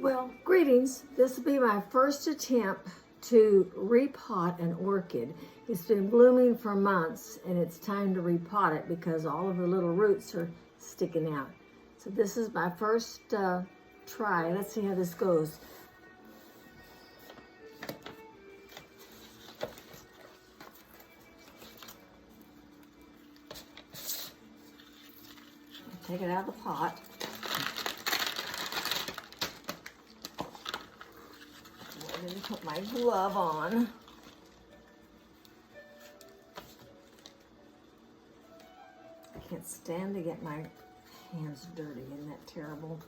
Well, greetings. This will be my first attempt to repot an orchid. It's been blooming for months and it's time to repot it because all of the little roots are sticking out. So this is my first try. Let's see how this goes. Take it out of the pot. I'm going to put my glove on. I can't stand to get my hands dirty. Isn't that terrible?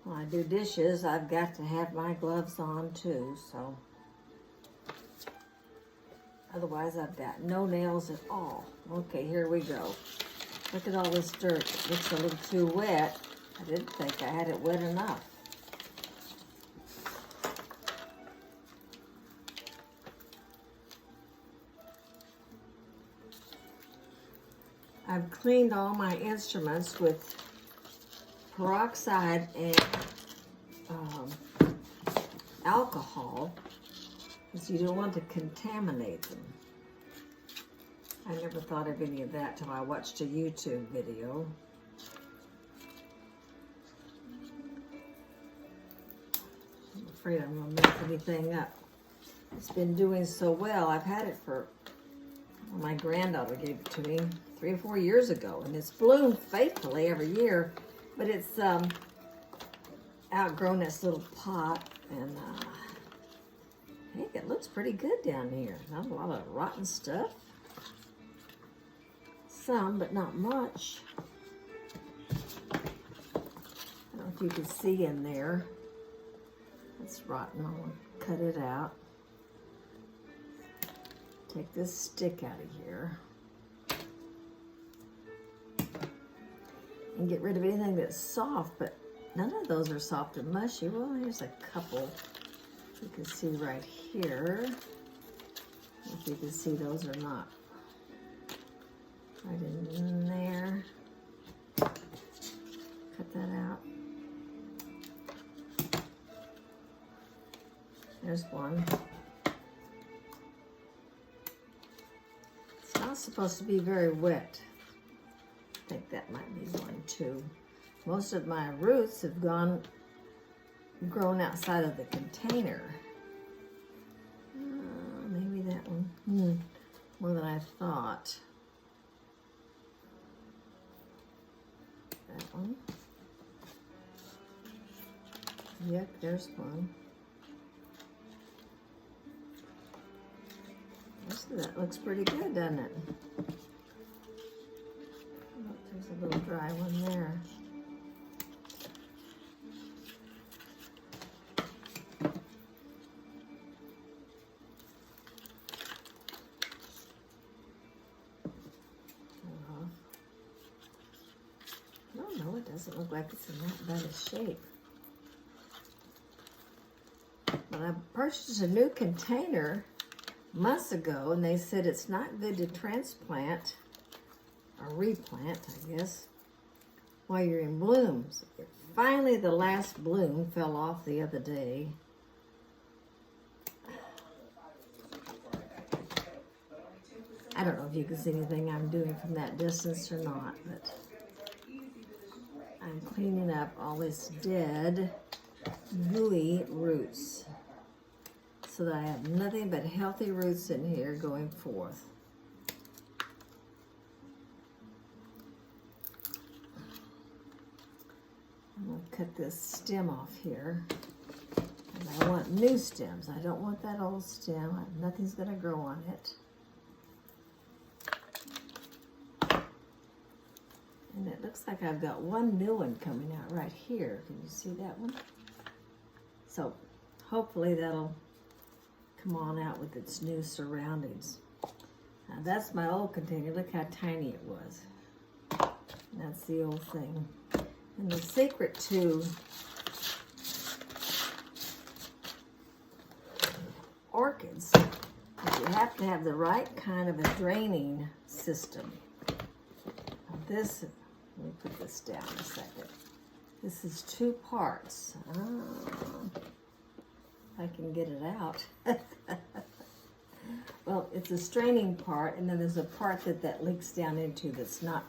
When I do dishes, I've got to have my gloves on too, so otherwise I've got no nails at all. Okay, here we go. Look at all this dirt. It looks a little too wet. I didn't think I had it wet enough. I've cleaned all my instruments with peroxide and alcohol because you don't want to contaminate them. I never thought of any of that till I watched a YouTube video. I'm afraid I'm going to mess anything up. It's been doing so well. I've had it for, well, my granddaughter gave it to me 3 or 4 years ago, and it's bloomed faithfully every year, but it's outgrown this little pot, and hey, it looks pretty good down here. Not a lot of rotten stuff. Some, but not much. I don't know if you can see in there. It's rotten. I'll cut it out. Take this stick out of here. And get rid of anything that's soft, but none of those are soft and mushy. Well, here's a couple you can see right here. If you can see those or not. Right in there. Cut that out. There's one. It's not supposed to be very wet. I think that might be one too. Most of my roots have grown outside of the container. Maybe that one. More than I thought. That one. Yep, there's one. That looks pretty good, doesn't it? Oh, there's a little dry one there. No, it doesn't look like it's in that bad a shape. But I purchased a new container months ago, and they said it's not good to transplant or replant, I guess, while you're in blooms. Finally, the last bloom fell off the other day. I don't know if you can see anything I'm doing from that distance or not, but I'm cleaning up all this dead, gooey roots so that I have nothing but healthy roots in here going forth. I'm going to cut this stem off here. And I want new stems. I don't want that old stem. Nothing's going to grow on it. And it looks like I've got one new one coming out right here. Can you see that one? So hopefully that'll come on out with its new surroundings. Now that's my old container. Look how tiny it was. And that's the old thing. And the secret to orchids is you have to have the right kind of a draining system. Now this, let me put this down a second. This is 2 parts. I can get it out. Well, it's a straining part, and then there's a part that leaks down into that's not,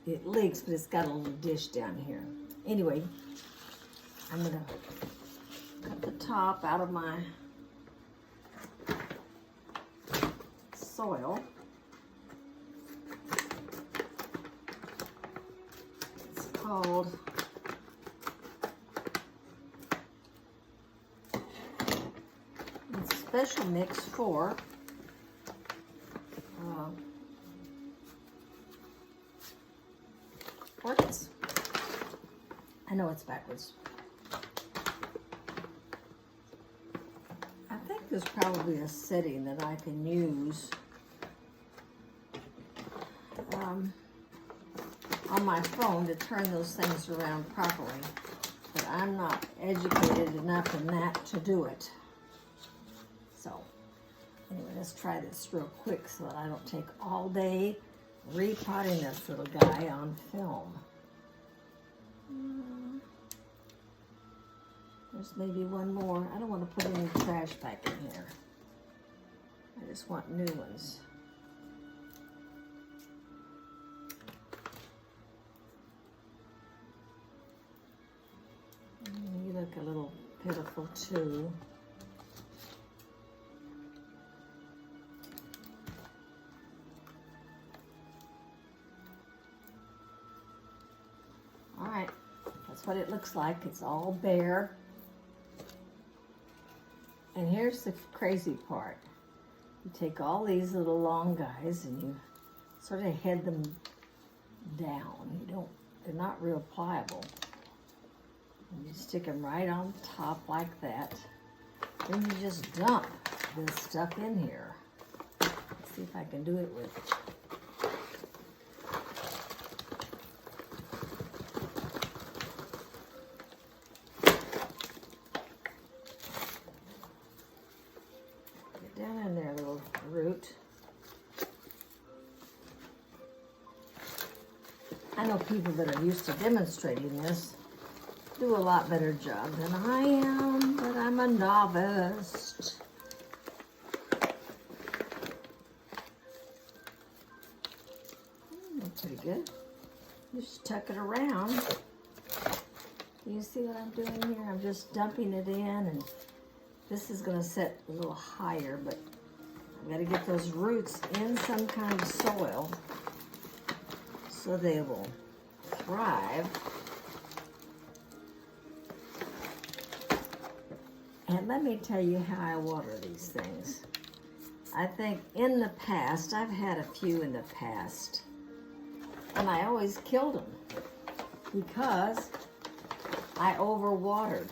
it leaks, but it's got a little dish down here. Anyway, I'm going to cut the top out of my soil. It's called special mix for orchids. I know it's backwards. I think there's probably a setting that I can use on my phone to turn those things around properly, but I'm not educated enough in that to do it. So, anyway, let's try this real quick so that I don't take all day repotting this little guy on film. There's maybe one more. I don't want to put any trash back in here. I just want new ones. You look a little pitiful too. All right, that's what it looks like. It's all bare. And here's the crazy part. You take all these little long guys and you sort of head them down. They're not real pliable. And you stick them right on top like that. Then you just dump this stuff in here. Let's see if I can do it with down in there, little root. I know people that are used to demonstrating this do a lot better job than I am, but I'm a novice. That's pretty good. Just tuck it around. You see what I'm doing here? I'm just dumping it in, and this is going to set a little higher, but I've got to get those roots in some kind of soil so they will thrive. And let me tell you how I water these things. I think in the past, I've had a few in the past, and I always killed them because I overwatered.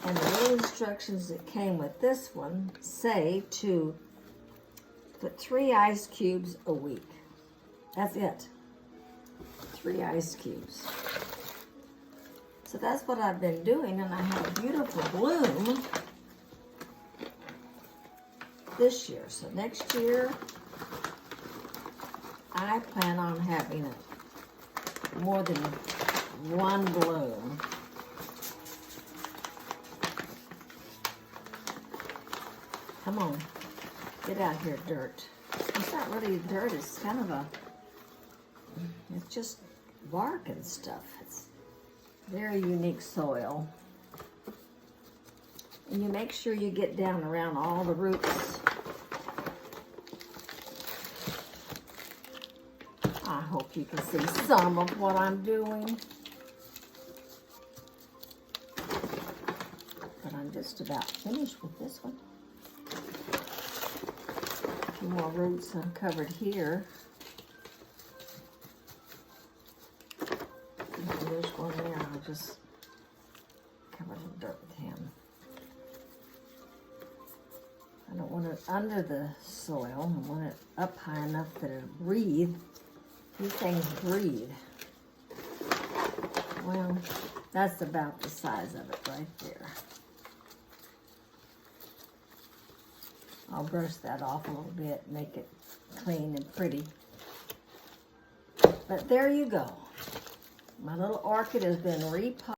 And the little instructions that came with this one say to put 3 ice cubes a week. That's it. 3 ice cubes. So that's what I've been doing, and I have a beautiful bloom this year. So next year, I plan on having more than one bloom. Come on, get out here, dirt. It's not really dirt, it's kind of it's just bark and stuff. It's very unique soil. And you make sure you get down around all the roots. I hope you can see some of what I'm doing. But I'm just about finished with this one. A few more roots uncovered here. There's one there. I'll just cover some dirt with him. I don't want it under the soil. I want it up high enough that it'll breathe. These things breathe. Well, that's about the size of it right there. I'll brush that off a little bit, make it clean and pretty. But there you go. My little orchid has been repotted.